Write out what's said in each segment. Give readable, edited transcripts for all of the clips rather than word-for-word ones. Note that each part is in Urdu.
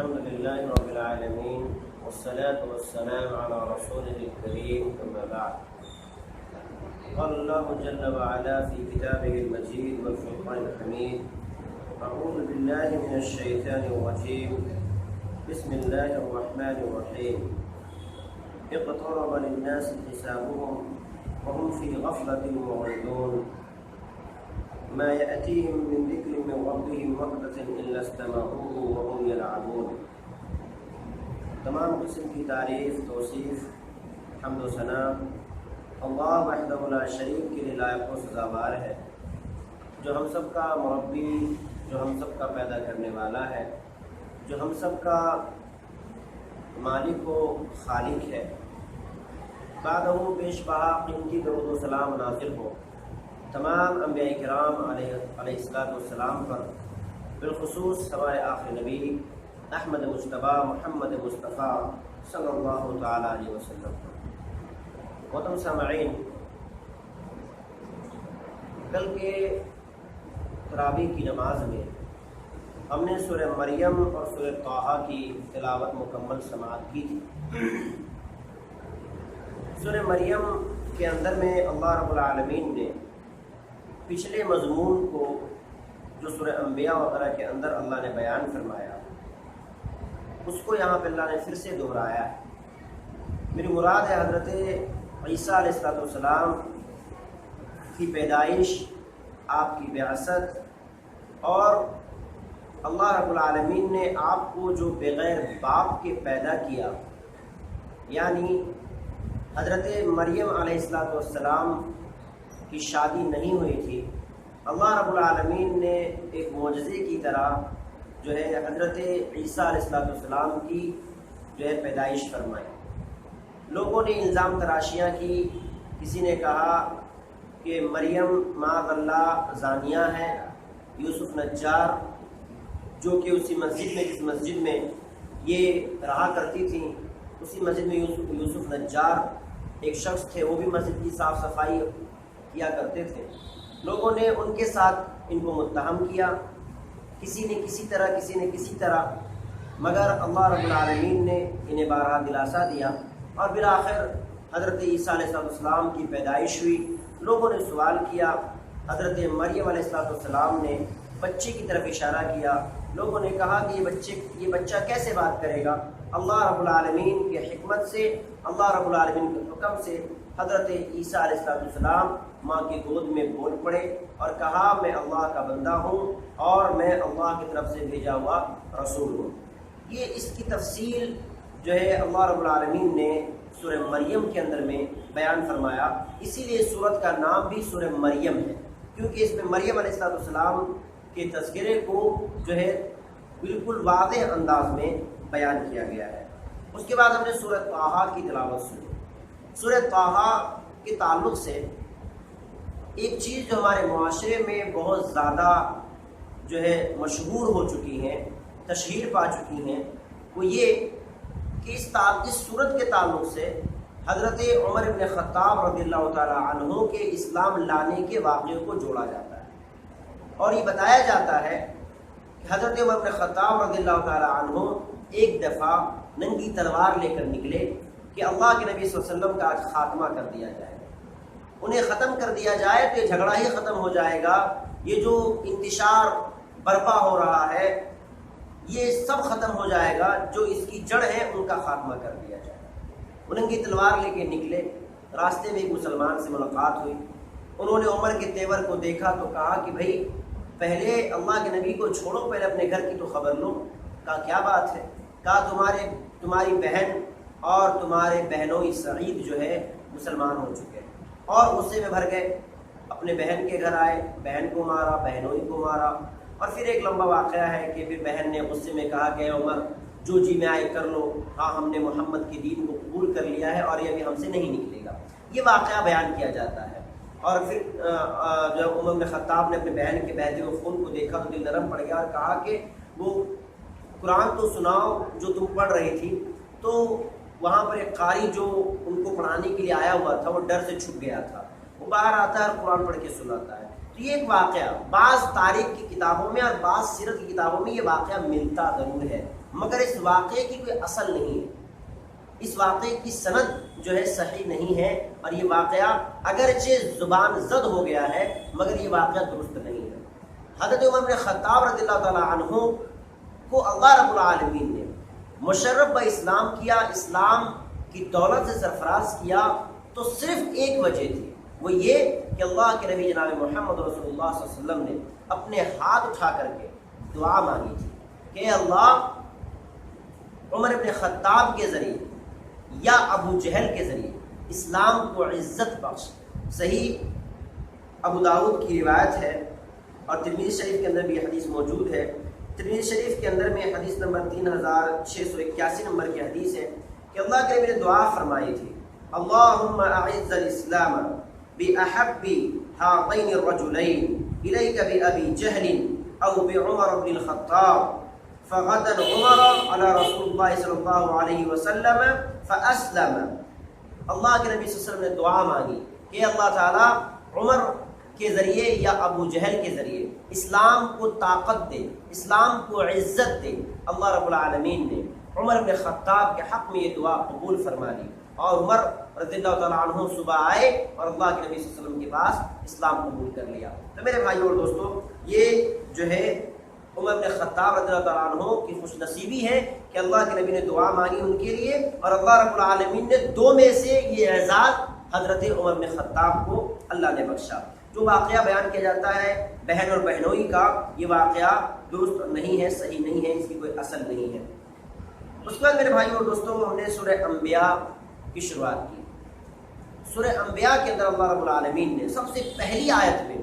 الحمد لله رب العالمين والصلاة والسلام على رسوله الكريم أما بعد. قال الله جل وعلا في كتابه المجيد والفرقان الحميد: أعوذ بالله من الشيطان الرجيم، بسم الله الرحمن الرحيم. اقترب للناس حسابهم وهم في غفلة معرضون ما يأتيهم من ذكر من ربهم محدث إلا استمعوه وهم يلعبون. تمام قسم کی تعریف، توصیف، حمد و ثنا اللہ وحدہ لا شریک کے لیے لائق و سزاوار ہے، جو ہم سب کا مربی، جو ہم سب کا پیدا کرنے والا ہے، جو ہم سب کا مالک و خالق ہے۔ بعدہ پیش بہا قیمتی درود و سلام نازل ہو تمام انبیاء کرام علیہ السلام پر، بالخصوص ہمارے آخر نبی احمد مجتبیٰ محمد مصطفیٰ صلی اللہ تعالیٰ علیہ وسلم پر۔ محترم سامعین، کل کے تراویح کی نماز میں ہم نے سورہ مریم اور سورہ طٰہٰ کی تلاوت مکمل سماعت کی تھی۔ سورہ مریم کے اندر میں اللہ رب العالمین نے پچھلے مضمون کو جو سورہ انبیاء وغیرہ کے اندر اللہ نے بیان فرمایا، اس کو یہاں پہ اللہ نے پھر سے دہرایا ہے۔ میری مراد ہے حضرت عیسیٰ علیہ السلام کی پیدائش، آپ کی بعثت، اور اللہ رب العالمین نے آپ کو جو بغیر باپ کے پیدا کیا، یعنی حضرت مریم علیہ السلام کی شادی نہیں ہوئی تھی، اللہ رب العالمین نے ایک معجزے کی طرح جو ہے حضرت عیسیٰ علیہ السلام کی جو ہے پیدائش فرمائی۔ لوگوں نے الزام تراشیاں کی، کسی نے کہا کہ مریم معاذ اللہ زانیہ ہے، یوسف نجار جو کہ اسی مسجد میں، جس مسجد میں یہ رہا کرتی تھیں، اسی مسجد میں یوسف نجار ایک شخص تھے، وہ بھی مسجد کی صاف صفائی کیا کرتے تھے۔ لوگوں نے ان کے ساتھ ان کو متہم کیا، کسی نے کسی طرح، مگر اللہ رب العالمین نے انہیں بارہا دلاسا دیا، اور بالآخر حضرت عیسیٰ علیہ السلام کی پیدائش ہوئی۔ لوگوں نے سوال کیا، حضرت مریم علیہ السلام نے بچے کی طرف اشارہ کیا۔ لوگوں نے کہا کہ یہ بچہ کیسے بات کرے گا؟ اللہ رب العالمین کی حکمت سے، اللہ رب العالمین کے حکم سے حضرت عیسیٰ علیہ السلام ماں کی گود میں بول پڑے اور کہا، میں اللہ کا بندہ ہوں اور میں اللہ کی طرف سے بھیجا ہوا رسول ہوں۔ یہ اس کی تفصیل جو ہے اللہ رب العالمین نے سورہ مریم کے اندر میں بیان فرمایا، اسی لیے سورت کا نام بھی سورہ مریم ہے، کیونکہ اس میں مریم علیہ السلام کے تذکرے کو جو ہے بالکل واضح انداز میں بیان کیا گیا ہے۔ اس کے بعد ہم نے سورہ طٰہٰ کی تلاوت سنی۔ سورہ طٰہٰ کے تعلق سے ایک چیز جو ہمارے معاشرے میں بہت زیادہ جو ہے مشہور ہو چکی ہیں، تشہیر پا چکی ہیں، وہ یہ کہ اس سورت کے تعلق سے حضرت عمر بن خطاب رضی اللہ تعالیٰ عنہ کے اسلام لانے کے واقعے کو جوڑا جاتا ہے، اور یہ بتایا جاتا ہے کہ حضرت عمر بن خطاب رضی اللہ تعالیٰ عنہ ایک دفعہ ننگی تلوار لے کر نکلے کہ اللہ کے نبی صلی اللہ علیہ وسلم کا آج خاتمہ کر دیا جائے، انہیں ختم کر دیا جائے تو یہ جھگڑا ہی ختم ہو جائے گا، یہ جو انتشار برپا ہو رہا ہے یہ سب ختم ہو جائے گا، جو اس کی جڑ ہے ان کا خاتمہ کر دیا جائے۔ وہ ننگی تلوار لے کے نکلے، راستے میں ایک مسلمان سے ملاقات ہوئی، انہوں نے عمر کے تیور کو دیکھا تو کہا کہ بھائی پہلے اللہ کے نبی کو چھوڑو، پہلے اپنے گھر کی تو خبر لو۔ کہا کیا بات ہے؟ کہا تمہاری بہن اور تمہارے بہنوئی سعید جو ہے مسلمان ہو چکے ہیں، اور غصے میں بھر گئے، اپنے بہن کے گھر آئے، بہن کو مارا، بہنوئی کو مارا، اور پھر ایک لمبا واقعہ ہے کہ پھر بہن نے غصے میں کہا کہ عمر جو جی میں آئے کر لو، ہاں ہم نے محمد کے دین کو قبول کر لیا ہے اور یہ ابھی ہم سے نہیں نکلے گا۔ یہ واقعہ بیان کیا جاتا ہے، اور پھر جب عمر بن خطاب نے اپنے بہن کے بہتے ہوئے خون کو دیکھا تو دل نرم پڑ گیا اور کہا کہ وہ قرآن تو سناؤ جو تم پڑھ رہی تھی۔ تو وہاں پر ایک قاری جو ان کو پڑھانے کے لیے آیا ہوا تھا وہ ڈر سے چھپ گیا تھا، وہ باہر آتا ہے اور قرآن پڑھ کے سناتا ہے۔ تو یہ ایک واقعہ بعض تاریخ کی کتابوں میں اور بعض سیرت کی کتابوں میں یہ واقعہ ملتا ضرور ہے، مگر اس واقعے کی کوئی اصل نہیں ہے، اس واقعے کی سند جو ہے صحیح نہیں ہے، اور یہ واقعہ اگرچہ زبان زد ہو گیا ہے مگر یہ واقعہ درست نہیں ہے۔ حضرت عمر بن خطاب رضی اللہ تعالیٰ عنہ کو اللہ رب العالمین نے مشرف اسلام کیا، اسلام کی دولت سے سرفراز کیا، تو صرف ایک وجہ تھی، وہ یہ کہ اللہ کے نبی جناب محمد رسول اللہ صلی اللہ علیہ وسلم نے اپنے ہاتھ اٹھا کر کے دعا مانگی تھی کہ اللہ عمر بن خطاب کے ذریعے یا ابو جہل کے ذریعے اسلام کو عزت بخش۔ صحیح ابو داؤد کی روایت ہے اور ترمذی شریف کے اندر بھی یہ حدیث موجود ہے۔ ترمذی شریف کے اندر میں حدیث نمبر 3681 نمبر کی حدیث ہے کہ اللہ کے نبی نے دعا فرمائی تھی، اللہم اعز الاسلام بأحب هذین الرجلین الیک بأبی جہل او بعمر بن الخطاب فغدا عمر علی رسول اللہ صلی اللہ علیہ وسلم فاسلم۔ اللہ کے نبی صلی اللہ علیہ وسلم نے دعا مانگی کہ اللہ تعالیٰ عمر کے ذریعے یا ابو جہل کے ذریعے اسلام کو طاقت دے، اسلام کو عزت دے۔ اللہ رب العالمین نے عمر بن خطاب کے حق میں یہ دعا قبول فرما لی، اور عمر رضی اللہ تعالیٰ عنہ صبح آئے اور اللہ کے نبی صلی اللہ علیہ وسلم کے پاس اسلام قبول کر لیا۔ تو میرے بھائیوں اور دوستوں، یہ جو ہے عمر بن خطاب رضی اللہ تعالیٰ عنہ کی خوش نصیبی ہے کہ اللہ کے نبی نے دعا مانگی ان کے لیے، اور اللہ رب العالمین نے دو میں سے یہ اعزاز حضرت عمر بن خطاب کو اللہ نے بخشا۔ جو واقعہ بیان کیا جاتا ہے بہن اور بہنوئی کا، یہ واقعہ درست نہیں ہے، صحیح نہیں ہے، اس کی کوئی اصل نہیں ہے۔ اس کے بعد میرے بھائیوں اور دوستوں، ہم نے سورہ انبیاء کی شروعات کی۔ سورہ انبیاء کے اندر اللہ رب العالمین نے سب سے پہلی آیت میں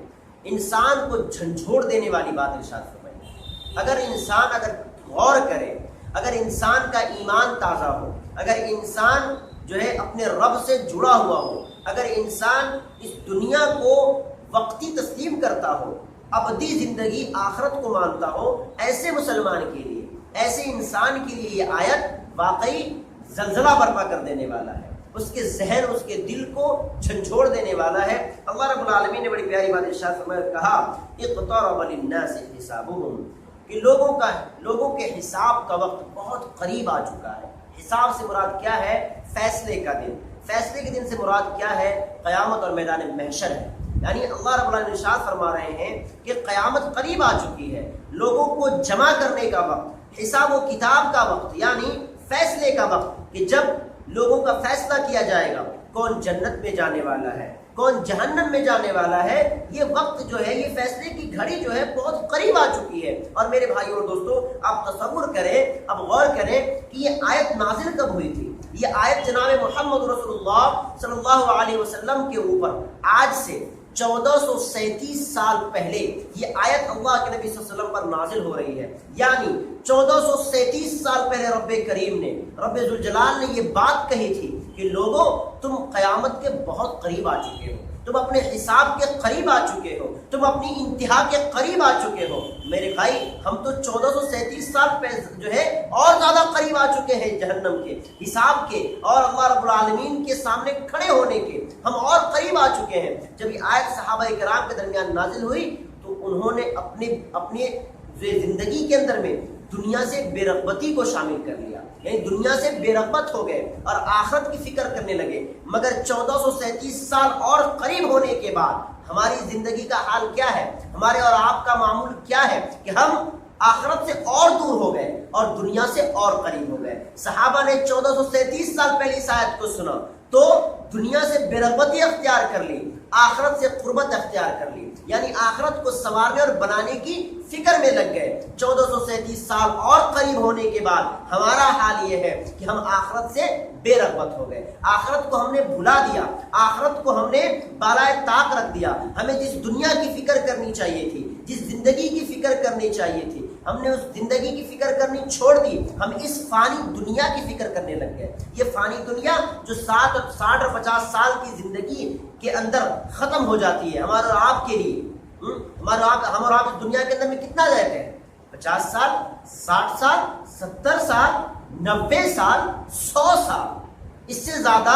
انسان کو جھنجھوڑ دینے والی بات ارشاد فرمائی۔ اگر انسان غور کرے، اگر انسان کا ایمان تازہ ہو، اگر انسان جو ہے اپنے رب سے جڑا ہوا ہو، اگر انسان اس دنیا کو وقتی تسلیم کرتا ہو، ابدی زندگی آخرت کو مانتا ہو، ایسے مسلمان کے لیے، ایسے انسان کے لیے یہ آیت واقعی زلزلہ برپا کر دینے والا ہے، اس کے ذہن، اس کے دل کو جھنجھوڑ دینے والا ہے۔ اللہ رب العالمین نے بڑی پیاری بات ارشاد فرمایا، کہا اقترب للناس حسابهم، کہ لوگوں کے حساب کا وقت بہت قریب آ چکا ہے۔ حساب سے مراد کیا ہے؟ فیصلے کا دن۔ فیصلے کے دن سے مراد کیا ہے؟ قیامت اور میدان محشر ہے۔ یعنی اللہ رب العالمین ارشاد فرما رہے ہیں کہ قیامت قریب آ چکی ہے، لوگوں کو جمع کرنے کا وقت، حساب و کتاب کا وقت، یعنی فیصلے کا وقت، کہ جب لوگوں کا فیصلہ کیا جائے گا کون جنت میں جانے والا ہے، کون جہنم میں جانے والا ہے۔ یہ وقت جو ہے، یہ فیصلے کی گھڑی جو ہے بہت قریب آ چکی ہے۔ اور میرے بھائیوں اور دوستوں، آپ تصور کریں، اب غور کریں کہ یہ آیت نازل کب ہوئی تھی۔ یہ آیت جناب محمد رسول اللہ صلی اللہ علیہ وسلم کے اوپر آج سے 1437 سال پہلے یہ آیت اللہ کے نبی صلی اللہ علیہ وسلم پر نازل ہو رہی ہے۔ یعنی 1437 سال پہلے رب کریم نے، رب ذوالجلال نے یہ بات کہی تھی کہ لوگوں، تم قیامت کے بہت قریب آ چکے ہو، تم اپنے حساب کے قریب آ چکے ہو، تم اپنی انتہا کے قریب آ چکے ہو۔ میرے بھائی، ہم تو 1437 سال پہلے جو ہے اور زیادہ قریب آ چکے ہیں جہنم کے حساب کے اور اللہ رب العالمین کے سامنے کھڑے ہونے کے، ہم اور قریب آ چکے ہیں۔ جب یہ آیت صحابہ کرام کے درمیان نازل ہوئی تو انہوں نے اپنے زندگی کے اندر میں دنیا سے بے رغبتی کو شامل کر لیا، یعنی دنیا سے بے رغبت ہو گئے اور آخرت کی فکر کرنے لگے۔ مگر 1437 سال اور قریب ہونے کے بعد ہماری زندگی کا حال کیا ہے، ہمارے اور آپ کا معمول کیا ہے کہ ہم آخرت سے اور دور ہو گئے اور دنیا سے اور قریب ہو گئے۔ صحابہ نے 1437 سال پہلے اس آیت کو سنا تو دنیا سے بے رغبتی اختیار کر لی، آخرت سے قربت اختیار کر لی، یعنی آخرت کو سنوارنے اور بنانے کی فکر میں لگ گئے۔ 1437 سال اور قریب ہونے کے بعد ہمارا حال یہ ہے کہ ہم آخرت سے بے رغبت ہو گئے، آخرت کو ہم نے بھلا دیا، آخرت کو ہم نے بالائے طاق رکھ دیا۔ ہمیں جس دنیا کی فکر کرنی چاہیے تھی، جس زندگی کی فکر کرنی چاہیے تھی، ہم نے اس زندگی کی فکر کرنی چھوڑ دی، ہم اس فانی دنیا کی فکر کرنے لگ گئے۔ یہ فانی دنیا جو 60 اور 50 سال کی زندگی کے اندر ختم ہو جاتی ہے ہمارے اور آپ کے لیے، ہم اور آپ اس دنیا کے اندر میں کتنا رہتے ہیں؟ 50 سال، 60 سال، 70 سال، 90 سال، 100 سال، اس سے زیادہ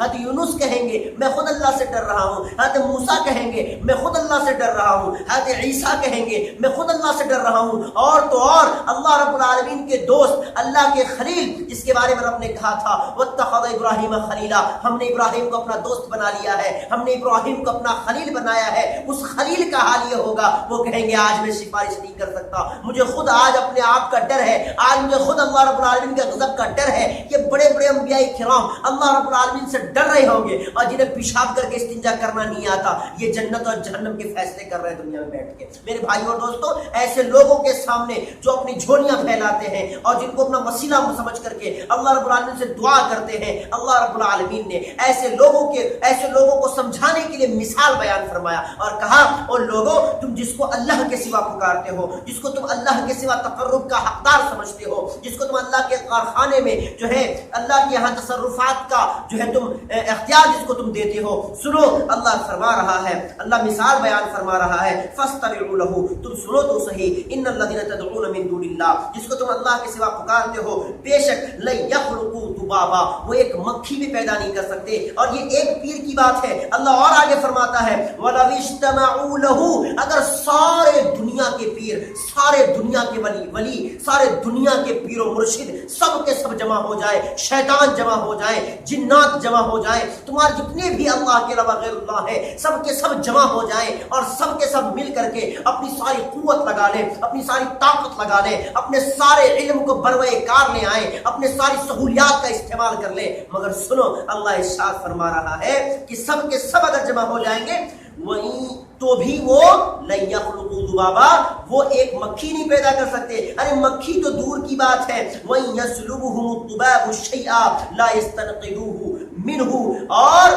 حضرت یونس کہیں گے میں خود اللہ سے ڈر رہا ہوں. حضرت موسیٰ کہیں گے میں خود اللہ سے ڈر رہا ہوں. حضرت عیسیٰ کہیں گے میں خود اللہ سے ڈر رہا ہوں. اور تو اور اللہ رب العالمین کے دوست, اللہ کے خلیل, جس کے بارے میں رب نے کہا تھا واتخذ ابراہیم خلیلا, ہم نے ابراہیم کو اپنا دوست بنا لیا ہے, ہم نے ابراہیم کو اپنا خلیل بنایا ہے. اس خلیل کا حال یہ ہوگا وہ کہیں گے آج میں سفارش نہیں کر سکتا, مجھے خود آج اپنے آپ کا ڈر ہے, آج مجھے خود اللہ رب العالمین کے غضب کا ڈر ہے. یہ بڑے بڑے انبیاء کرام اللہ رب العالمین سے ڈر رہے ہوں گے, اور جنہیں پیشاب کر کے استنجا کرنا نہیں آتا یہ جنت اور جہنم کے فیصلے کر رہے ہیں دنیا میں بیٹھ کے. میرے بھائی اور دوستو, ایسے لوگوں کے سامنے جو اپنی جھولیاں پھیلاتے ہیں اور جن کو اپنا وسیلہ سمجھ کر کے اللہ رب العالمین سے دعا کرتے ہیں, اللہ رب العالمین نے ایسے لوگوں کو سمجھانے کے لیے مثال بیان فرمایا اور کہا اور لوگوں تم جس کو اللہ کے سوا پکارتے ہو, جس کو تم اللہ کے سوا تقرب کا حقدار سمجھتے ہو, جس کو تم اللہ کے کارخانے میں جو ہے اللہ کے یہاں تصرفات کا جو ہے تم اختیار جس کو تم دیتے ہو, سنو اللہ فرما رہا ہے, اللہ مثال بیان فرما رہا ہے فاستمعوا له, تم سنو تو صحیح, ان الذين تدعون من دون اللہ, جس کو تم اللہ کے سوا پکارتے ہو بے شک لن يخلقوا ذبابا, وہ ایک مکھی بھی پیدا نہیں کر سکتے. اور یہ ایک پیر کی بات ہے. اللہ اور آگے فرماتا ہے وَلَوِ اجْتَمَعُوا لَهُ, اگر سارے دنیا کے پیر, سارے دنیا کے ولی, سارے دنیا کے پیر و مرشد سب کے سب جمع ہو جائے, شیطان جمع ہو جائے, جنات جمع ہو جائے, تمہارے جتنے بھی اللہ کے علاوہ غیر اللہ ہے سب کے سب جمع ہو جائیں اور سب کے سب مل کر کے اپنی ساری قوت لگا لیں, اپنی ساری طاقت لگا لیں, اپنے سارے علم کو بروئے کار لے آئیں, اپنے ساری سہولیات کا استعمال کر لیں, مگر سنو اللہ ارشاد فرما رہا ہے کہ سب کے سب اگر جمع ہو جائیں گے وہیں تو بھی وہ لن یخلقوا ذبابا, وہ ایک مکھی نہیں پیدا کر سکتے. ارے مکھی تو دور کی بات ہے, وَإِن يَسْلُبْهُمُ الذُّبَابُ شَيْئًا لَا يَسْتَنقِذُوهُ مِنْهُ, اور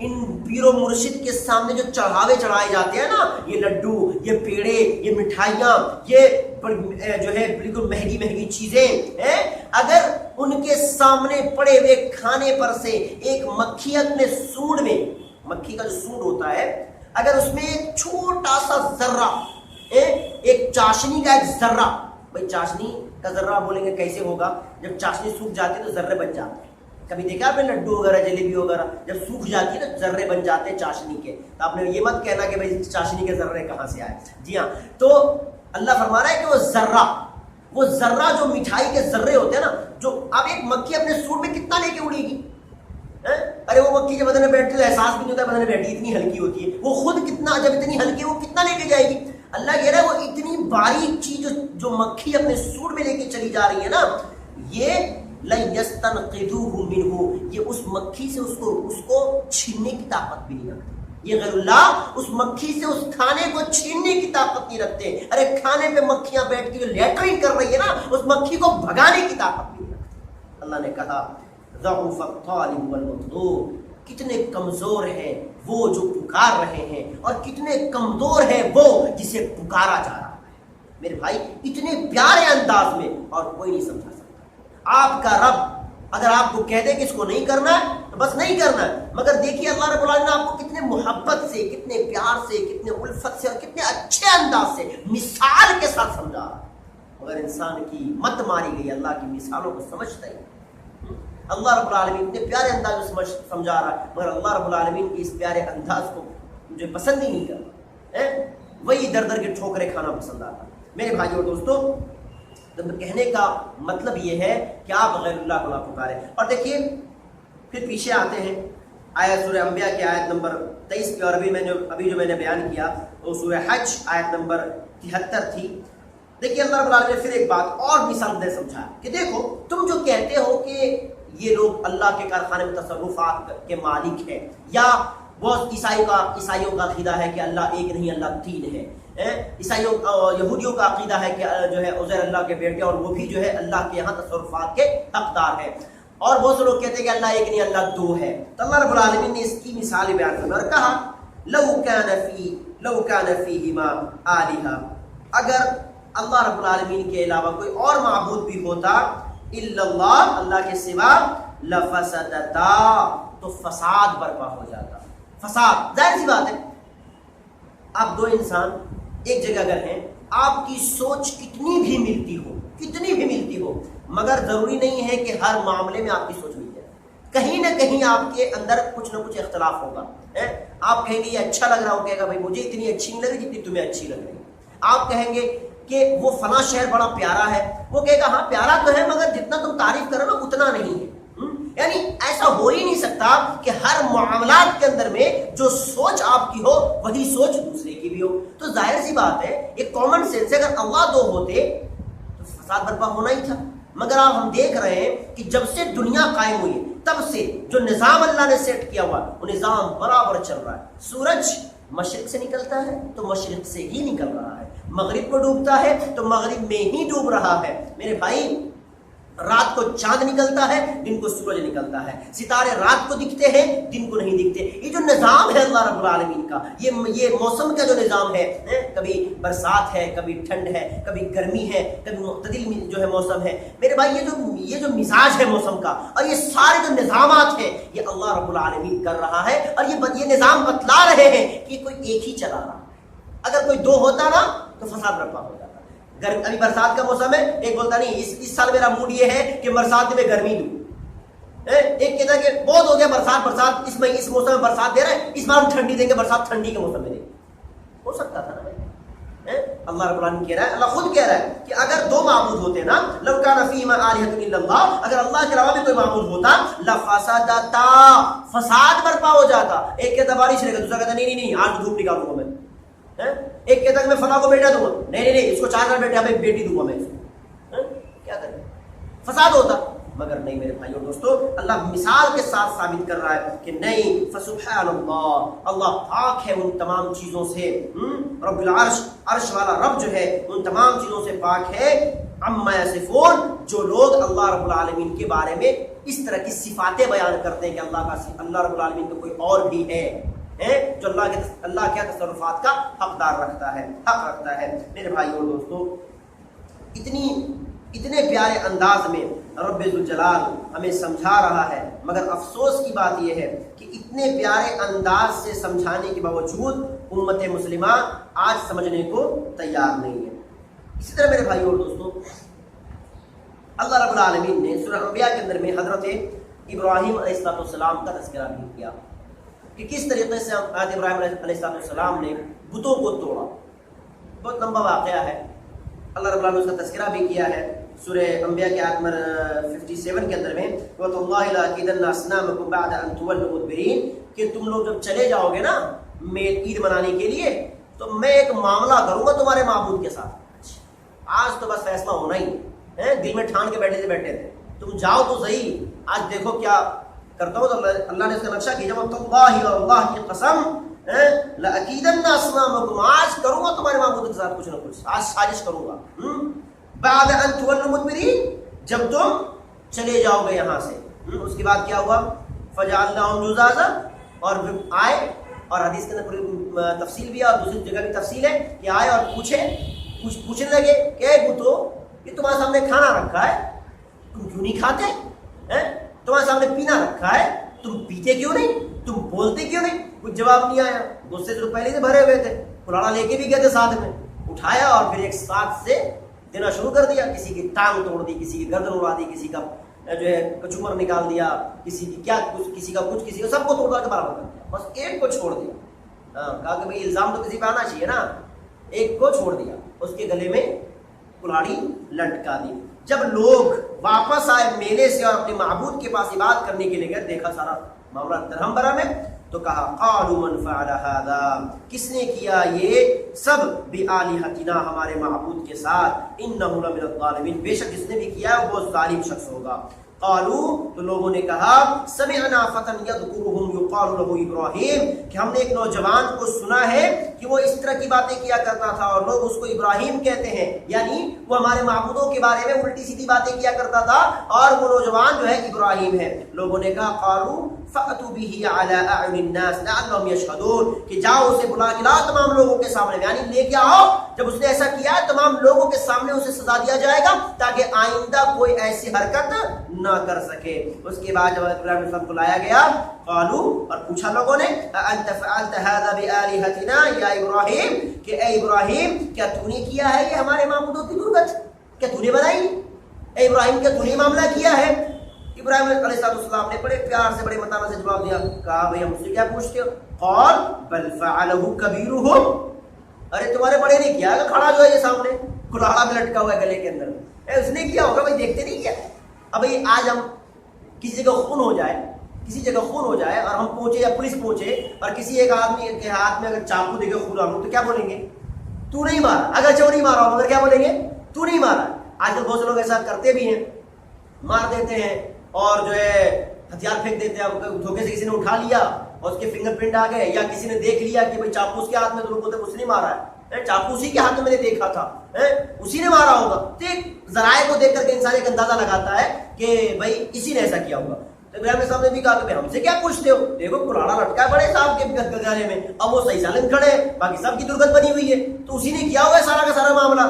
ان پیر و مرشد کے سامنے جو چڑھاوے چڑھائے جاتے ہیں نا, یہ لڈو, یہ پیڑے, یہ مٹھائیاں, یہ جو ہے بالکل مہنگی مہنگی چیزیں, اگر ان کے سامنے پڑے ہوئے کھانے پر سے ایک مکھی اپنے سونڈ میں, مکھی کا جو سونڈ ہوتا ہے, اگر اس میں ایک چھوٹا سا ذرہ, ایک چاشنی کا ایک ذرہ, بھائی چاشنی کا ذرہ بولیں گے کیسے ہوگا, جب چاشنی سوکھ جاتی ہے تو ذرے بن جاتے ہیں. کبھی دیکھا آپ نے لڈو وغیرہ جلیبی وغیرہ جب سوکھ جاتی ہے نا ذرے بن جاتے ہیں چاشنی کے, تو آپ نے یہ مت کہنا کہ بھائی چاشنی کے ذرے کہاں سے آئے. جی ہاں, تو اللہ فرما رہا ہے کہ وہ ذرہ جو مٹھائی کے ذرے ہوتے ہیں نا, جو اب ایک مکھی اپنے سوٹ میں کتنا لے کے اڑے گی, ارے وہ مکھی جب بدن میں بیٹھتی ہے احساس بھی نہیں ہوتا بدن میں بیٹھی, اتنی ہلکی ہوتی ہے, وہ خود کتنا جب اتنی ہلکی ہے وہ کتنا لے کے جائے گی. اللہ کہہ رہا ہے وہ اتنی باریک چیز جو مکھی اپنے سوٹ میں لے کے چلی جا رہی ہے نا, یہ لن یستنقذوہ منہ, یہ اس مکھی سے اس کو چھیننے کی طاقت بھی نہیں رکھتے. یہ غیر اللہ اس مکھی سے اس کھانے کو چھیننے کی طاقت نہیں رکھتے. ارے کھانے پہ مکھیاں بیٹھ کے جو لیٹرنگ کر رہی ہے نا, اس مکھی کو بھگانے کی طاقت بھی نہیں رکھتے. اللہ نے کہا ضعف الطالب والمطلوب, کتنے کمزور ہیں وہ جو پکار رہے ہیں اور کتنے کمزور ہے وہ جسے پکارا جا رہا ہے. میرے بھائی اتنے پیارے انداز میں اور کوئی نہیں سمجھا سکتا. آپ کا رب اگر آپ کو کہہ دے کہ اس کو نہیں کرنا ہے تو بس نہیں کرنا ہے, مگر دیکھیے اللہ رب العالمین نے آپ کو کتنے محبت سے, کتنے پیار سے, کتنے الفت سے اور کتنے اچھے انداز سے مثال کے ساتھ سمجھا رہا ہے. مگر انسان کی مت ماری گئی, اللہ کی مثالوں کو سمجھتا ہی. اللہ رب العالمین اتنے پیارے انداز میں سمجھا رہا ہے, مگر اللہ رب العالمین کی اس پیارے انداز کو مجھے پسند ہی نہیں کرتا, وہی در در کے ٹھوکریں کھانا پسند آتا. میرے بھائی اور دوستو, کہنے کا مطلب یہ ہے کہ آپ غیر اللہ کو نہ پکاریں. اور دیکھیے پھر پیچھے آتے ہیں آیت سورہ انبیاء کی آیت نمبر 23 پہ, اور ابھی جو میں نے بیان کیا وہ سورہ حج آیت نمبر 73 تھی. دیکھیے اللہ رب العالمین نے پھر ایک بات اور مثال دے سمجھا کہ دیکھو تم جو کہتے ہو کہ یہ لوگ اللہ کے کارخانے میں تصرفات کے مالک ہیں, یا وہ عیسائیوں کا عقیدہ ہے کہ اللہ ایک نہیں اللہ تین ہے, یہودیوں کا عقیدہ ہے کہ جو ہے عزیر اللہ کے بیٹے اور وہ بھی جو ہے اللہ کے یہاں تصرفات کے حقدار ہیں, اور بہت سے لوگ کہتے ہیں کہ اللہ ایک نہیں اللہ دو ہے. تو اللہ رب العالمین نے اس کی مثال بیان کی اور کہا لو کان فیہما آلہہ, اگر اللہ رب العالمین کے علاوہ کوئی اور معبود بھی ہوتا الا اللہ, اللہ کے سوا, لفسدتا, تو فساد برپا ہو جاتا. فساد ظاہر سی بات ہے, آپ دو انسان ایک جگہ اگر ہیں, آپ کی سوچ کتنی بھی ملتی ہو, مگر ضروری نہیں ہے کہ ہر معاملے میں آپ کی سوچ مل جائے. کہیں نہ کہیں آپ کے اندر کچھ نہ کچھ اختلاف ہوگا. آپ کہیں گے یہ اچھا لگ رہا ہو، کہے گا بھائی مجھے اتنی اچھی نہیں لگ رہی جتنی تمہیں اچھی لگ رہی. آپ کہیں گے کہ وہ فلاں شہر بڑا پیارا ہے، وہ کہے گا ہاں پیارا تو ہے مگر جتنا تم تعریف کرو نا اتنا نہیں ہے. یعنی ایسا ہو ہی نہیں سکتا کہ ہر معاملات کے اندر میں جو سوچ آپ کی ہو وہی سوچ دوسرے کی بھی ہو. تو ظاہر سی بات ہے، یہ کامن سینس ہے، اگر اللہ دو ہوتے تو فساد برپا ہونا ہی تھا. مگر آپ ہم دیکھ رہے ہیں کہ جب سے دنیا قائم ہوئی تب سے جو نظام اللہ نے سیٹ کیا ہوا وہ نظام برابر چل رہا ہے. سورج مشرق سے نکلتا ہے تو مشرق سے ہی نکل رہا ہے، مغرب کو ڈوبتا ہے تو مغرب میں ہی ڈوب رہا ہے. میرے بھائی، رات کو چاند نکلتا ہے، دن کو سورج نکلتا ہے، ستارے رات کو دکھتے ہیں، دن کو نہیں دکھتے. یہ جو نظام ہے اللہ رب العالمین کا، یہ موسم کا جو نظام ہے، کبھی برسات ہے، کبھی ٹھنڈ ہے، کبھی گرمی ہے، کبھی معتدل جو ہے موسم ہے. میرے بھائی یہ جو مزاج ہے موسم کا اور یہ سارے جو نظامات ہیں یہ اللہ رب العالمین کر رہا ہے. اور یہ نظام بتلا رہے ہیں کہ کوئی ایک ہی چلا رہا. اگر کوئی دو ہوتا نا تو فساد برپا ہو جاتا. ابھی برسات کا موسم ہے، ایک بولتا نہیں اس سال میرا موڈ یہ ہے کہ برسات میں گرمی دوں. ایک کہتا ہے کہ بہت ہو گیا برسات اس موسم میں برسات دے رہا ہے، اس بار ہم ٹھنڈی دیں گے، برسات ٹھنڈی کے موسم میں دیں گے. ہو سکتا تھا نا بھائی. اللہ رب العالمین کہہ رہا ہے، اللہ خود کہہ رہا ہے کہ اگر دو معبود ہوتے نا، لو کان فیہما آلہۃ الا اللہ، اگر اللہ کے علاوہ بھی کوئی معبود ہوتا لفسدتا، فساد برپا ہو جاتا. ایک کہتا بارش رہے گا، دوسرا کہتا نہیں آج دھوپ نکالوں گا میں. ایک کہتا کہ میں فلاں کو بیٹا دوں گا، نہیں اس کو 4 بیٹے ہمیں بیٹی دوں گا میں اس کو. کیا کریں؟ فساد ہوتا. مگر نہیں میرے بھائی اور دوستو، اللہ مثال کے ساتھ ثابت کر رہا ہے کہ نہیں، فسبحان اللہ، اللہ پاک ہے ان تمام چیزوں سے. رب العرش، عرش والا رب جو ہے ان تمام چیزوں سے پاک ہے. عما یصفون، جو لوگ اللہ رب العالمین کے بارے میں اس طرح کی صفاتیں بیان کرتے ہیں کہ اللہ رب العالمین کا کوئی اور بھی ہے جو اللہ کے تصرفات کا حق رکھتا ہے. میرے بھائی اور دوستو، اتنے پیارے انداز میں رب ذوالجلال ہمیں سمجھا رہا ہے، مگر افسوس کی بات یہ ہے کہ اتنے پیارے انداز سے سمجھانے کے باوجود امت مسلمہ آج سمجھنے کو تیار نہیں ہے. اسی طرح میرے بھائی اور دوستو، اللہ رب العالمین نے سورہ انبیاء کے اندر میں حضرت ابراہیم علیہ السلام کا تذکرہ بھی کیا کہ کس طریقے سے حضرت ابراہیم علیہ السلام نے بتوں کو توڑا. بہت لمبا واقعہ ہے. اللہ رب العالمین نے اس کا تذکرہ بھی کیا ہے سورہ انبیاء کی آیت نمبر 57 کے اندر میں، وَتَاللَّهِ لَأَكِيدَنَّ أَصْنَامَكُمْ بَعْدَ أَن تُوَلُّوا مُدْبِرِينَ، کہ تم لوگ جب چلے جاؤ گے نا عید منانے کے لیے تو میں ایک معاملہ کروں گا تمہارے معبود کے ساتھ. آج تو بس فیصلہ ہونا ہی ہے، دل میں ٹھان کے بیٹھے تھے تم جاؤ تو صحیح، آج دیکھو کیا کرتا ہوں. تو اللہ نے اس کا نقشہ کیا، وَاللَّهِ، اور اللہ کی قسم، لَأَكِيدَنَّ أَصْنَامَكُمْ، آج کروں گا تمہارے معبود کے ساتھ کچھ نہ کچھ، آج سازش کروں گا. بعد ان تولوا مدبرین، جب تم چلے جاؤ گے یہاں سے. اس کے بعد کیا ہوا؟ فجعلناہم جذاذا، اور آئے، اور حدیث کے اندر پوری تفصیل بھی ہے اور دوسری جگہ بھی تفصیل ہے کہ آئے اور پوچھنے لگے کہ اے بتو، یہ تمہارے سامنے کھانا رکھا ہے، تم کیوں نہیں کھاتے؟ تمہارے سامنے پینا رکھا ہے، تم پیتے کیوں نہیں؟ تم بولتے کیوں نہیں؟ کچھ جواب نہیں آیا. غصے سے پہلے سے بھرے ہوئے تھے، کلاڑا لے کے بھی گئے تھے ساتھ میں، اٹھایا اور پھر ایک ساتھ سے دینا شروع کر دیا. کسی کی ٹانگ توڑ دی، کسی کی گردن اڑا دی، کسی کا جو ہے کچومر نکال دیا، کسی کی کیا کچھ، کسی کا کچھ، کسی کا سب کو توڑ کے برابر کر دیا. بس ایک کو چھوڑ دیا. کہا کہ بھائی الزام تو کسی پہ آنا چاہیے نا. ایک کو چھوڑ دیا، اس کے گلے میں کلاڑی لٹکا دی. جب لوگ واپس آئے میلے سے اور اپنے معبود کے پاس عبادت کرنے کے لیے گئے، دیکھا سارا معاملہ درہم برہم ہے، تو کہا قالوا من فعل هذا، کس نے کیا یہ سب بآلہتنا، ہمارے معبود کے ساتھ، انہ لمن الظالمین، بے شک جس نے بھی کیا وہ ظالم شخص ہوگا. قالوا، تو لوگوں نے کہا سمعنا فتى يذكرهم يقال له ابراہیم، کہ ہم نے ایک نوجوان کو سنا ہے کہ وہ اس طرح کی باتیں کیا کرتا تھا اور لوگ اس کو ابراہیم کہتے ہیں، یعنی وہ ہمارے معبودوں کے بارے میں الٹی سیدھی باتیں کیا کرتا تھا اور وہ نوجوان جو ہے ابراہیم ہے. لوگوں نے کہا قالوا فأتوا به على أعين الناس لعلهم يشهدون، کہ جاؤ اسے بلا کے لاؤ تمام لوگوں کے سامنے، یعنی لے کے آؤ. جب اس نے ایسا کیا ہے تمام لوگوں کے سامنے اسے سزا دیا جائے گا تاکہ آئندہ کوئی ایسی حرکت نہ کر سکے. اس کے بعد جب ابراہیم علیہ السلام کو لایا گیا، قالوا، اور پوچھا لوگوں نے، انت فعلت هذا بآلهتنا یا ابراہیم، کہ اے ابراہیم کیا تو نے کیا ہے یہ ہمارے معبودوں کی غربت، کیا تو نے بنائی؟ اے ابراہیم کیا تو نے معاملہ کیا ہے؟ ابراہیم علیہ السلام نے بڑے پیار سے بڑے متانہ سے جواب دیا. کہا بھئی ہم سے کیا پوچھتے ہو؟ قال بل فعلہ کبیرہم، ارے تمہارے بڑے نے کیا ہے، کھڑا جو ہے یہ سامنے کلاڑا بھی لٹکا ہوا ہے گلے کے اندر، اس نے کیا ہوگا بھائی، دیکھتے نہیں کیا. اب بھائی آج ہم کسی جگہ خون ہو جائے، کسی جگہ خون ہو جائے اور ہم پہنچے یا پولیس پہنچے اور کسی ایک آدمی کے ہاتھ میں اگر چاقو دے کے خون آ تو کیا بولیں گے؟ تو نہیں مارا. اگر چور نہیں مارا ہو مگر کیا بولیں گے؟ تو نہیں مارا. آج کل بہت سے لوگ ایسا کرتے بھی ہیں، مار دیتے ہیں اور جو ہے ہتھیار پھینک دیتے ہیں. دھوکے سے کسی نے اٹھا لیا اور اس کے فنگر پرنٹ آ گئے، یا کسی نے دیکھ لیا کہ بھائی چاقو اس کے ہاتھ میں، تو لوگ بولتے اس نے مارا ہے، چاقو اسی کے ہاتھ میں میں نے دیکھا تھا، اسی نے مارا ہوگا. تو ایک ذرائع کو دیکھ کر کے انسان ایک اندازہ لگاتا ہے کہ بھائی اسی نے ایسا کیا ہوگا. تو ابراہیم صاحب نے بھی کہا کہ ہم سے کیا پوچھتے ہو، دیکھو کلاڑا لٹکا ہے بڑے صاحب کے گلے میں، اب وہ صحیح سالم کھڑے ہیں، باقی سب کی درگت بنی ہوئی ہے، تو اسی نے کیا ہوا ہے سارا کا سارا معاملہ.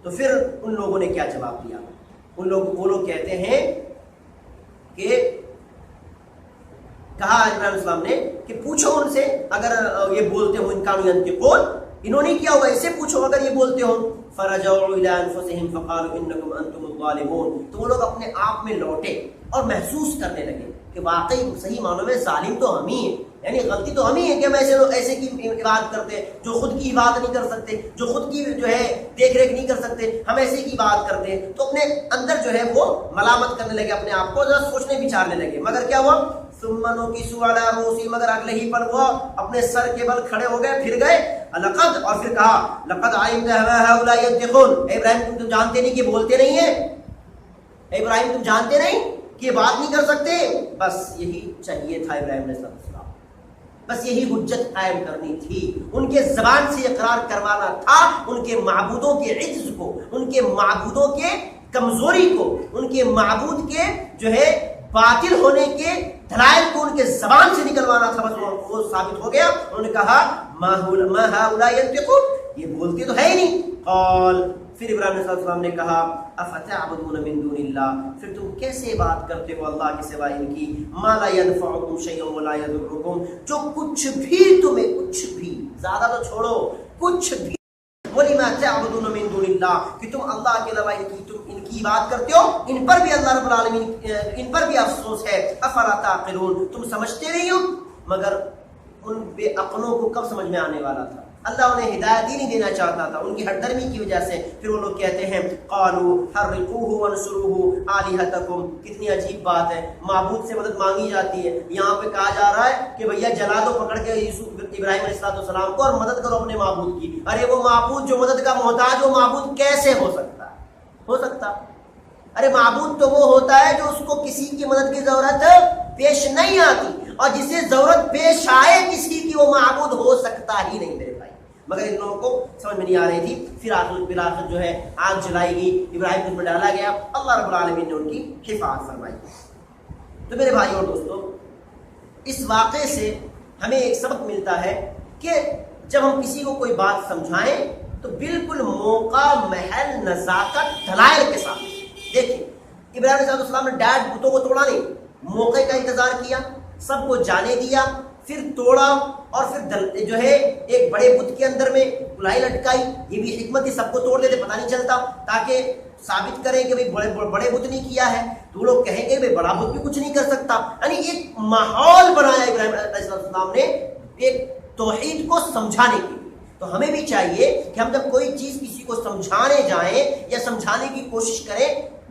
تو پھر ان لوگوں نے کیا جواب دیا؟ وہ لوگ کہتے ہیں کہ کہا ابراہیم علیہ السلام نے کہ پوچھو ان سے اگر یہ بولتے ہو ان کانوا ینطقون، انہوں نے کیا ہوگا اسے پوچھو اگر یہ بولتے ہو. فرجعوا الی انفسہم فقالوا انکم انتم الظالمون، تو وہ لوگ اپنے آپ میں لوٹے اور محسوس کرنے لگے کہ واقعی صحیح معنوں میں ظالم تو ہم ہی ہیں، یعنی غلطی تو ہم ہی ہے کہ ہم ایسے کی عبادت کرتے ہیں جو خود کی عبادت نہیں کر سکتے، جو خود کی جو ہے دیکھ ریکھ نہیں کر سکتے، ہم ایسے کی بات کرتے ہیں. تو اپنے اندر جو ہے وہ ملامت کرنے لگے، اپنے آپ کو ذرا سوچنے بچارنے لگے. مگر کیا ہوا؟ ثم نکسوا علی رؤوسہم، مگر اگلے ہی پل وہ اپنے سر کے بل کھڑے ہو گئے، پھر گئے. لقد، اور پھر کہا لقد علمت ما هؤلاء ينطقون، اے ابراہیم تم جانتے نہیں کہ بولتے نہیں ہیں، اے ابراہیم تم جانتے نہیں کہ یہ بات نہیں کر سکتے. بس یہی چاہیے تھا ابراہیم علیہ السلام، بس یہی حجت قائم کرنی تھی، ان کے زبان سے اقرار کروانا تھا ان کے معبودوں کے عجز کو، ان کے معبودوں کے کمزوری کو، ان کے معبود کے جو ہے باطل ہونے کے دلائل کو ان کے زبان سے نکلوانا تھا. بس وہ ثابت ہو گیا. انہوں نے کہا ما هؤلاء ينطقون، یہ بولتے تو ہے ہی نہیں. قال، پھر ابراہیم علیہ السلام نے کہا افتعبدون من دون اللہ، پھر تم کیسے بات کرتے ہو اللہ کے سوا ان کی، ما لا ينفعكم شيئا ولا يضركم، جو کچھ بھی تمہیں، کچھ بھی، زیادہ تو چھوڑو، کچھ بھی، وَلِمَا تَعْبُدُونَ مِن دُونِ اللَّهِ، کہ تم اللہ کے علاوہ ان کی بات کرتے ہو، ان پر بھی اللہ رب العالمین ان پر بھی افسوس ہے. افلا تعقلون، تم سمجھتے نہیں ہو. مگر ان بے عقلوں کو کب سمجھ میں آنے والا تھا؟ اللہ انہیں ہدایت ہی نہیں دینا چاہتا تھا ان کی ہٹ درمی کی وجہ سے. پھر وہ لوگ کہتے ہیں قالوا حرقوه وانصروه آلهتكم، کتنی عجیب بات ہے، معبود سے مدد مانگی جاتی ہے، یہاں پہ کہا جا رہا ہے کہ بھیا جلا دو پکڑ کے ابراہیم علیہ السلام کو اور مدد کرو اپنے معبود کی. ارے وہ معبود جو مدد کا محتاج، وہ معبود کیسے ہو سکتا ہے؟ ہو سکتا؟ ارے معبود تو وہ ہوتا ہے جو اس کو کسی کی مدد کی ضرورت پیش نہیں آتی، اور جسے ضرورت پیش آئے کسی کی وہ معبود ہو سکتا ہی نہیں میرے بھائی. مگر ان لوگوں کو سمجھ میں نہیں آ رہی تھی. پھر آخر جو ہے آگ جلائی گئی، ابراہیم کو اس میں ڈالا گیا، اللہ رب العالمین نے ان کی حفاظت فرمائی. تو میرے بھائی اور دوستو، اس واقعے سے ہمیں ایک سبق ملتا ہے کہ جب ہم کسی کو کوئی بات سمجھائیں تو بالکل موقع، محل، نزاکت، دلائل کے ساتھ. دیکھیں ابراہیم علیہ السلام نے ڈائریکٹ بتوں کو توڑا نہیں، موقع کا انتظار کیا، سب کو جانے دیا، پھر توڑا، اور پھر جو ہے ایک بڑے بت کے اندر میں کلائی لٹکائی. یہ بھی حکمت تھی، سب کو توڑ دیتے پتہ نہیں چلتا، تاکہ ثابت کریں کہ بڑے بت نے کیا ہے، تو لوگ کہیں گے بھائی بڑا بت بھی کچھ نہیں کر سکتا. یعنی ایک ماحول بنایا ابراہیم علیہ السلام نے ایک توحید کو سمجھانے کے لیے. تو ہمیں بھی چاہیے کہ ہم جب کوئی چیز کسی کو سمجھانے جائیں یا سمجھانے کی کوشش کریں،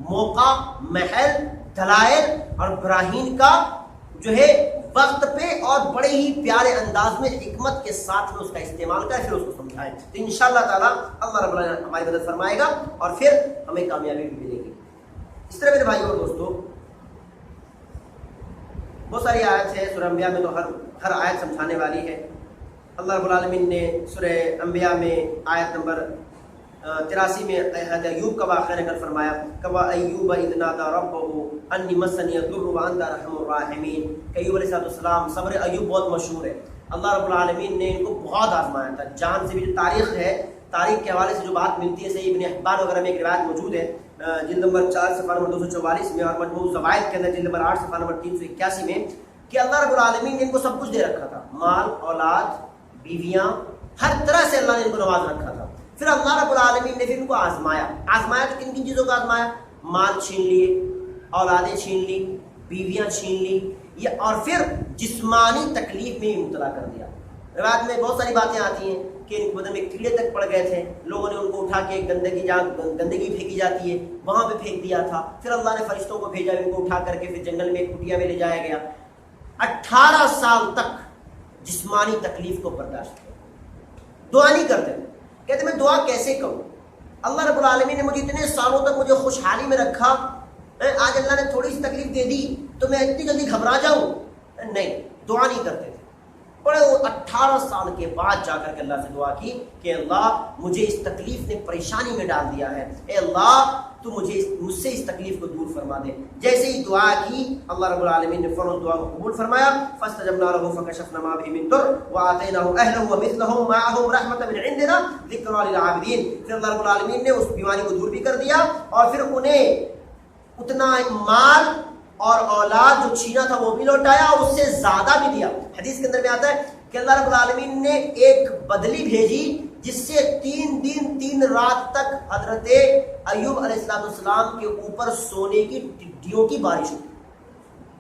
موقع، محل، دلائل اور براہین کا جو ہے وقت پہ اور بڑے ہی پیارے انداز میں حکمت کے ساتھ میں اس کا استعمال کریں، پھر اس کو سمجھائیں. تو انشاءاللہ تعالیٰ اللہ رب العالمین ہماری مدد فرمائے گا اور پھر ہمیں کامیابی بھی ملے گی. اس طرح میرے بھائیوں اور دوستو، بہت ساری آیت ہے سورہ انبیاء میں، تو ہر آیت سمجھانے والی ہے. اللہ رب العالمین نے سورہ انبیاء میں آیت نمبر 83 میں حضرت ایوب کا واقعہ نقل فرمایا، کوا ایوب اذ نادى ربه انی مسنی الضر وانت ارحم الراحمین. ایوب علیہ السلام، صبر ایوب بہت مشہور ہے. اللہ رب العالمین نے ان کو بہت آزمایا تھا، جان سے بھی. جو تاریخ ہے، تاریخ کے حوالے سے جو بات ملتی ہے، صحیح ابن حبان وغیرہ میں ایک روایت موجود ہے، جلد نمبر 4 صفحہ نمبر 244 میں، اور مجموع زوائد کے اندر جلد نمبر 8 صفحہ نمبر 381 میں، کہ اللہ رب العالمین نے ان کو سب کچھ دے رکھا تھا، مال، اولاد، بیویاں، ہر طرح سے اللہ نے ان کو نواز رکھا تھا. پھر اللہ رب العالمین نے پھر ان کو آزمایا. آزمایا تو کن کن چیزوں کو آزمایا؟ مال چھین لیے، اولادیں چھین لی، بیویاں چھین لی، یہ اور پھر جسمانی تکلیف میں مبتلا کر دیا۔ روایت میں بہت ساری باتیں آتی ہیں کہ ان بدن میں کیڑے تک پڑ گئے تھے، لوگوں نے ان کو اٹھا کے گندگی جہاں گندگی پھینکی جاتی ہے وہاں پہ پھینک دیا تھا، پھر اللہ نے فرشتوں کو بھیجا ان کو اٹھا کر کے پھر جنگل میں ایک کٹیا میں لے جایا گیا۔ 18 سال تک جسمانی تکلیف کو برداشت کیا، دعا نہیں کرتے تھے، کہتے میں دعا کیسے کروں، اللہ رب العالمین نے مجھے اتنے سالوں تک مجھے خوشحالی میں رکھا، آج اللہ نے تھوڑی سی تکلیف دے دی تو میں اتنی جلدی گھبرا جاؤں؟ نہیں، دعا نہیں کرتے تھے۔ بڑے 18 سال کے بعد جا کر کے اللہ سے دعا کی کہ اللہ مجھے اس تکلیف نے پریشانی میں ڈال دیا ہے، اے اللہ تو مجھ سے اس تکلیف کو دور فرما دے۔ جیسے ہی دعا کی اللہ رب العالمین نے فوراً دعا کو قبول فرمایا، فاستجبنا له فكشفنا ما به من ضر وآتيناه أهله ومثلهم معهم رحمة من عندنا ذكرى للعابدين۔ پھر اللہ رب العالمین نے اس بیماری کو دور بھی کر دیا اور پھر انہیں اتنا مال اور اولاد جو چھینا تھا وہ بھی لوٹایا اور اس سے زیادہ بھی دیا۔ حدیث کے اندر میں آتا ہے کہ اللہ رب العالمین نے ایک بدلی بھیجی جس سے 3 دن 3 رات تک حضرت ایوب علیہ السلام کے اوپر سونے کی ٹڈیوں کی بارش ہوئی،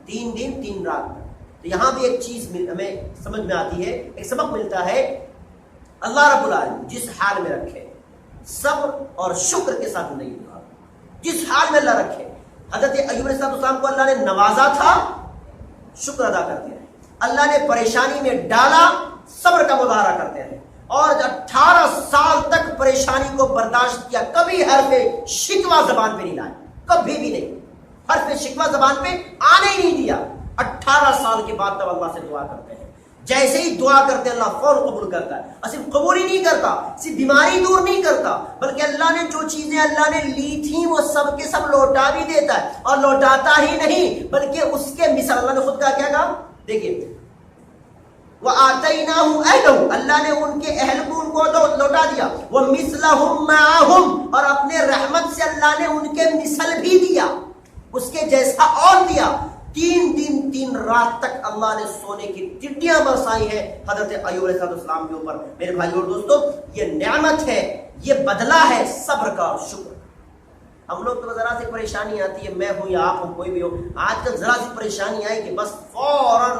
3 دن 3 رات تک۔ تو یہاں بھی ایک چیز ہمیں سمجھ میں آتی ہے، ایک سبق ملتا ہے، اللہ رب العالمین جس حال میں رکھے صبر اور شکر کے ساتھ نہیں ہوا، جس حال میں اللہ رکھے۔ حضرت ایوب علیہ السلام کو اللہ نے نوازا تھا، شکر ادا کرتے ہیں، اللہ نے پریشانی میں ڈالا، صبر کا مظاہرہ کرتے ہیں، اور 18 سال تک پریشانی کو برداشت کیا، کبھی حرف شکوہ زبان پہ نہیں لائے، کبھی بھی نہیں، حرف شکوہ زبان پہ آنے ہی نہیں دیا۔ 18 سال کے بعد تب اللہ سے دعا کرتے ہیں، جیسے ہی دعا کرتے ہیں اللہ فوراً قبول کرتا ہے، اور صرف قبول ہی نہیں کرتا، صرف بیماری دور نہیں کرتا، بلکہ اللہ نے جو چیزیں اللہ نے لی تھیں وہ سب کے سب لوٹا بھی دیتا ہے، اور لوٹاتا ہی نہیں بلکہ اس کے مثال اللہ نے خود کا کیا کہا، دیکھیے وَآتَيْنَاهُ أَهْلَهُ، اللہ نے ان کے اہل کو ان کو لوٹا دیا، وَمِثْلَهُمْ مَعَهُمْ، اور اپنے رحمت سے اللہ نے ان کے مثل بھی دیا، اس کے جیسا اور دیا۔ 3 دن 3 رات تک اللہ نے سونے کی ٹڈیاں برسائی ہے حضرت ایوب علیہ السلام کے اوپر۔ میرے بھائی اور دوستو، یہ نعمت ہے، یہ بدلہ ہے صبر کا اور شکر۔ ہم لوگ تو ذرا سی پریشانی آتی ہے، میں ہوں یا آپ ہوں، کوئی بھی ہو، آج کل ذرا سی پریشانی آئی کہ بس فوراً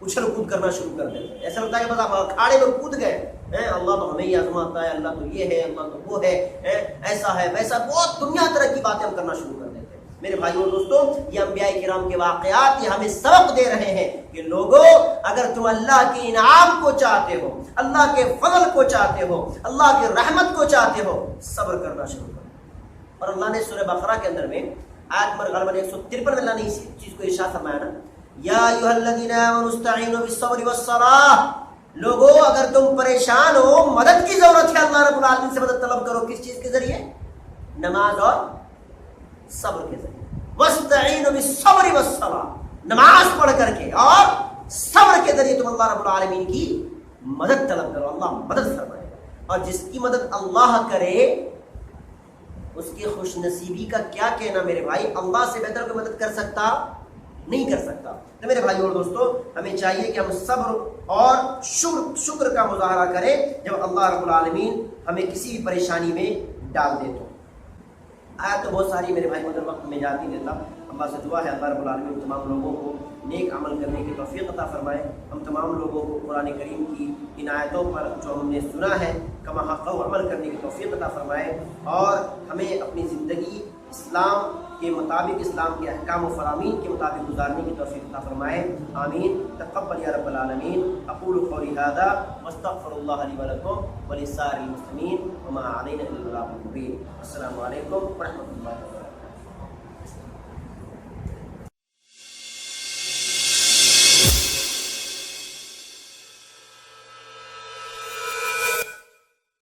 اچھل کود کرنا شروع کر دیتے ہیں، ایسا لگتا ہے کہ بس آپ اکھاڑے میں کود گئے، اللہ تو ہمیں ہی آزماتا ہے، اللہ تو یہ ہے، اللہ تو وہ ہے، ایسا ہے ویسا، بہت دنیا طرح کی باتیں ہم کرنا شروع کر دیتے ہیں۔ میرے بھائیو اور دوستو، یہ انبیاء کرام کے واقعات یہ ہمیں سبق دے رہے ہیں کہ لوگوں، اگر تم اللہ کے انعام کو چاہتے ہو، اللہ کے فضل کو چاہتے ہو، اللہ کی رحمت کو چاہتے ہو، صبر کرنا شروع کرو۔ اور اللہ نے سورہ بقرہ کے اندر میں آیت نمبر غالباً 153 میں اللہ نے اسی چیز کو ارشاد فرمایا نا، یا ایھا الذین آمنوا استعینوا بالصبر والصلاۃ، لوگوں اگر تم پریشان ہو، مدد کی ضرورت ہے، اللہ رب العالمین سے مدد طلب کرو، کس چیز کے ذریعے؟ نماز اور صبر کے ذریعے۔ واستعینوا بالصبر والصلاۃ، نماز پڑھ کر کے اور صبر کے ذریعے تم اللہ رب العالمین کی مدد طلب کرو، اللہ مدد فرمائے گا۔ اور جس کی مدد اللہ کرے اس کی خوش نصیبی کا کیا کہنا میرے بھائی، اللہ سے بہتر کوئی مدد کر سکتا نہیں کر سکتا۔ تو میرے بھائی اور دوستو، ہمیں چاہیے کہ ہم صبر اور شکر کا مظاہرہ کریں جب اللہ رب العالمین ہمیں کسی بھی پریشانی میں ڈال دے تو۔ آیت تو بہت ساری میرے بھائی، مگر وقت میں جاتی دیتا، اللہ سے دعا ہے اللہ رب العالمین تمام لوگوں کو نیک عمل کرنے کی توفیق عطا فرمائے، ہم تمام لوگوں کو قرآن کریم کی ان آیتوں پر جو ہم نے سنا ہے کما حق عمل کرنے کی توفیق عطا فرمائے، اور ہمیں اپنی زندگی اسلام کے مطابق، اسلام کے احکام و فرامین کے مطابق گزارنے کی توفیق عطا فرمائے، آمین۔ تقبل یا رب العالمین۔ اقول قولی ھذا واستغفر اللہ لی ولکم ولسائر المسلمین وما علینا الا البلاغ المبین۔ السلام علیکم ورحمۃ اللہ وبرکاتہ۔